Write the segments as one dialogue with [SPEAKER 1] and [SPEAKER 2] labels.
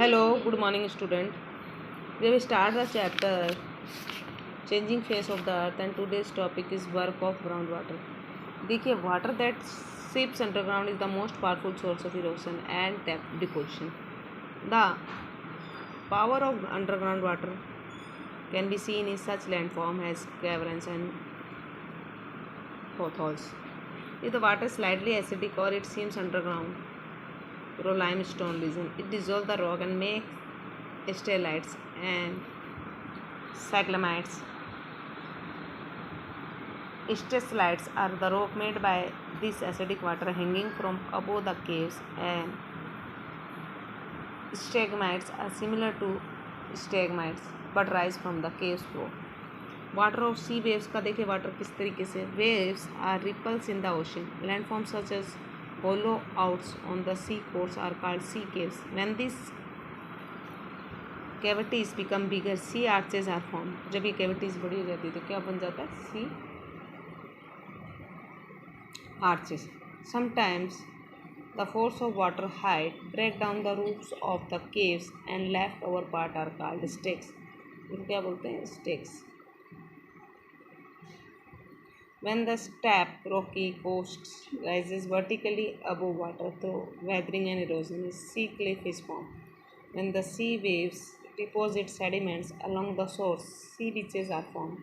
[SPEAKER 1] Hello, good morning, student. We will start the chapter Changing Face of the Earth, and today's topic is work of groundwater. देखिए, water that seeps underground is the most powerful source of erosion and deposition. The power of underground water can be seen in such landform as caverns and potholes. If the water is slightly acidic or it seems underground, through limestone region, it dissolves the rock and makes stalactites and stalagmites. Stalactites are the rock made by this acidic water hanging from above the caves, and stalagmites are similar to stalagmites but rise from the cave's floor. Water of sea waves का देखिए water किस तरीके से waves are ripples in the ocean landform such as hollow outs on the sea course are called sea caves when this cavities become bigger sea arches are form जब ये cavities बड़ी हो जाती है तो क्या बन जाता है sea arches sometimes the force of water height break down the roofs of the caves and left over part are called stacks इनको क्या बोलते हैं stacks when the steep rocky coast rises vertically above water through weathering and erosion, a sea cliff is formed. When the sea waves deposit sediments along the shore, sea beaches are formed.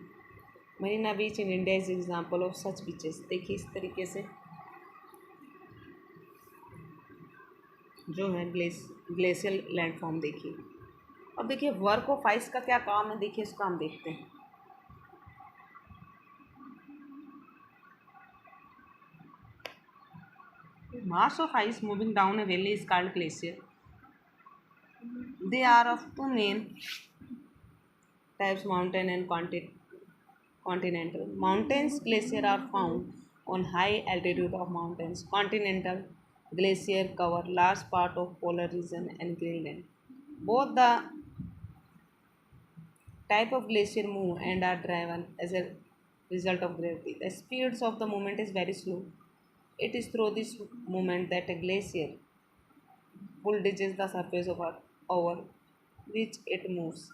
[SPEAKER 1] Marina Beach in India is an example of such beaches. देखिए इस तरीके से जो है glacial landform देखिए। अब देखिए work of ice का क्या काम है, देखिए इसको हम देखते हैं। Mass of ice moving down a valley is called glacier. They are of two main types, mountain and continental. Mountains glacier are found on high altitude of mountains. Continental glacier cover large part of polar region and Greenland. Both the type of glacier move and are driven as a result of gravity. The speeds of the movement is very slow. It is through this movement that a glacier pull ditches the surface of Earth over which it moves.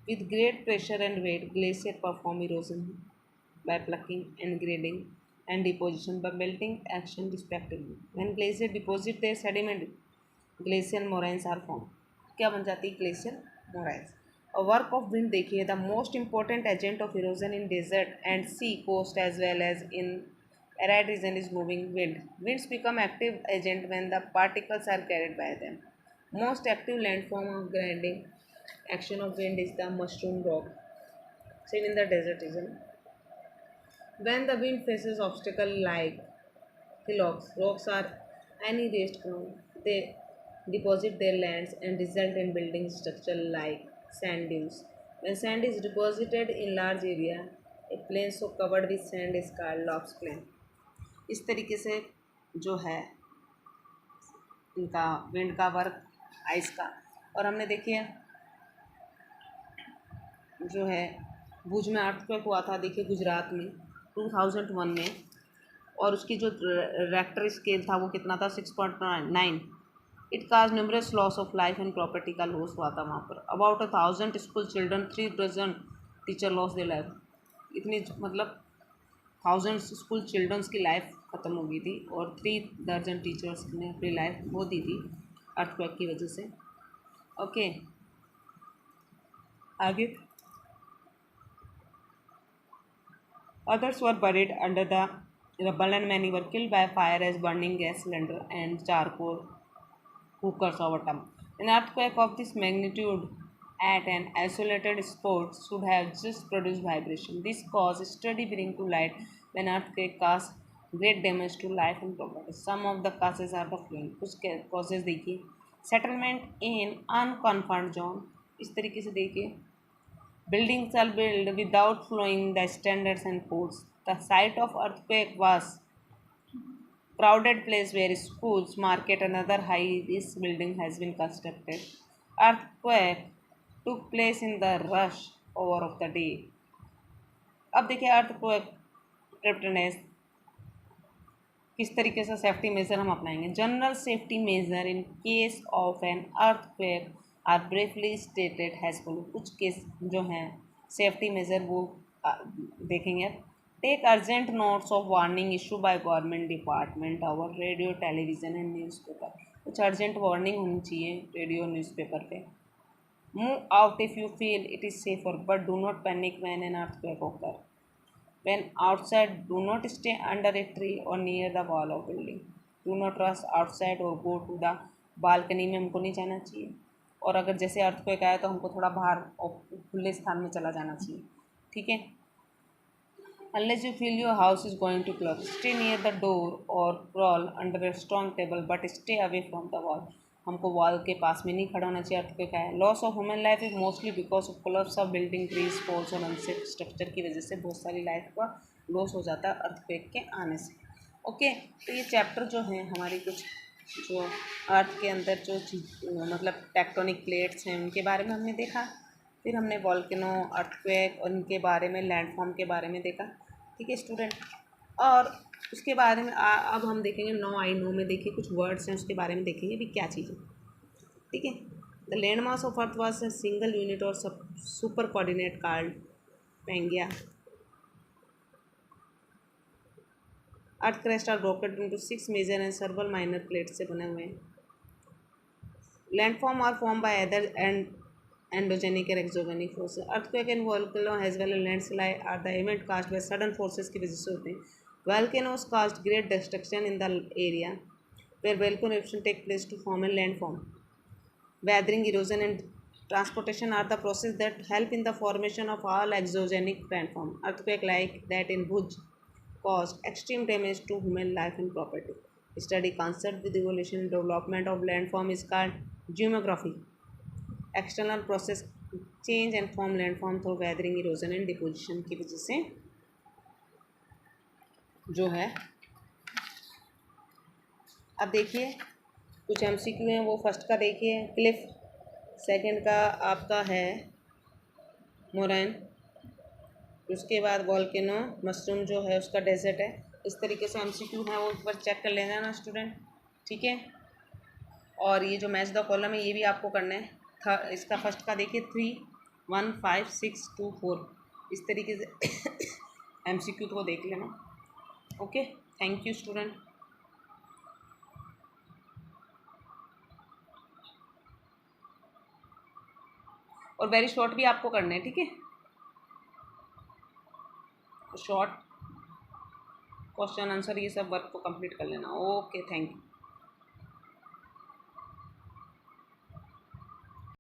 [SPEAKER 1] With great pressure and weight, glaciers perform erosion by plucking and grading and deposition by melting action respectively. When glaciers deposit their sediment, glacial moraines are formed. क्या बन जाती है glacial moraines? A work of wind देखिए the most important agent of erosion in desert and sea coast as well as in arid region is moving wind. Winds become active agent when the particles are carried by them. Most active landform of grinding action of wind is the mushroom rock seen in the desert region. When the wind faces obstacle like hillocks, rocks or any raised ground, they deposit their lands and result in building structure like sand dunes. When sand is deposited in large area, a plain so covered with sand is called loess plain. इस तरीके से जो है इनका wind का work ice का और हमने देखिए जो है भुज में अर्थक्वेक हुआ था देखिए गुजरात में 2001 में और उसकी जो रेक्टर स्केल था वो कितना था 6.9 it cause numerous loss of life and property का लॉस हुआ था वहाँ पर about 1000 school children 3 dozen teacher loss their life इतनी मतलब 1000 स्कूल चिल्ड्रंस की लाइफ ख़त्म हो गई थी और 3 दर्जन टीचर्स ने अपनी लाइफ खो दी थी अर्थक्वेक की वजह से ओके आगे others were buried under the rubble and many were killed by fire as burning gas cylinder and charcoal hookers over time. An earthquake of this magnitude at an isolated spot should have just produced vibration. This cause study bring to light when earthquake cause great damage to life and property. Some of the causes are the following. कुछ causes देखिए settlement in unconfirmed zone इस तरीके से देखिए Buildings are built without following the standards and codes. The site of earthquake was crowded place where schools, market, and other high-risk building has been constructed. Earthquake took place in the rush hour of the day. अब देखिए earthquake preparedness किस तरीके से safety measure हम अपनाएंगे। General safety measure in case of an earthquake are briefly stated has follow. कुछ case जो हैं सेफ्टी मेजर वो देखेंगे। Take urgent notes of warning issue by government department और रेडियो टेलीविजन एंड न्यूज़पेपर। कुछ urgent warning होनी चाहिए radio newspaper पे। Move out if you feel it is safer but do not panic when an earthquake occur. When outside, do not stay under a tree or near the wall of building. Do not rush outside or go to the balcony में हमको नहीं जाना चाहिए। और अगर जैसे earthquake आया तो हमको थोड़ा बाहर और खुले स्थान में चला जाना चाहिए, ठीक है। Unless you feel your house is going to collapse, stay near the door or crawl under a strong table, but stay away from the wall. हमको वॉल के पास में नहीं खड़ा होना चाहिए अर्थक्वेक आया। Loss of human life is mostly because of collapse of building, trees, poles और अनसेफ स्ट्रक्चर की वजह से बहुत सारी लाइफ का लॉस हो जाता है अर्थक्वेक के आने से। ओके, तो ये चैप्टर जो है हमारी कुछ जो अर्थ के अंदर जो मतलब टेक्टोनिक प्लेट्स हैं उनके बारे में हमने देखा। फिर हमने वॉल्केनो, अर्थक्वेक और उनके बारे में, लैंडफॉर्म के बारे में देखा, ठीक है स्टूडेंट। और उसके बारे में अब हम देखेंगे नो आई नो में देखिए कुछ वर्ड्स हैं उसके बारे में देखेंगे भी क्या चीज़ है, ठीक है। The land mass of earth was a single unit और super coordinate called Pangaea. Earth crust are broken into 6 major and several minor plates से बने हुए हैं। Landform are form by other and endogenic और exogenic forces. Earthquake and volcano as well as landslide are the event cast by sudden forces की वजह से होते हैं। Volcanoes cast great destruction in the area where volcano eruption take place to form an landform. Weathering, erosion and transportation are the process that help in the formation of all exogenic landform. Earthquake like that in Bhuj caused extreme damage to human life and property. Study concept with evolution and development of landform is called geomorphy. External process change and form landform through weathering, erosion and deposition की वजह से जो है। अब देखिए कुछ MCQ हैं, वो फर्स्ट का देखिए क्लिफ, सेकंड का आपका है मोरैन, उसके बाद वोल्केनो, मशरूम जो है उसका डेजर्ट है। इस तरीके से MCQ है वो एक बार चेक कर लेना ना स्टूडेंट, ठीक है। और ये जो मैच द कॉलम है ये भी आपको करना है। इसका फर्स्ट का देखिए 3, 1, 5, 6, 2, 4 इस तरीके से MCQ को देख लेना। Okay, thank you student. और वेरी शॉर्ट भी आपको करने हैं, ठीक है। शॉर्ट क्वेश्चन आंसर ये सब वर्क को कंप्लीट कर लेना। Okay, thank you.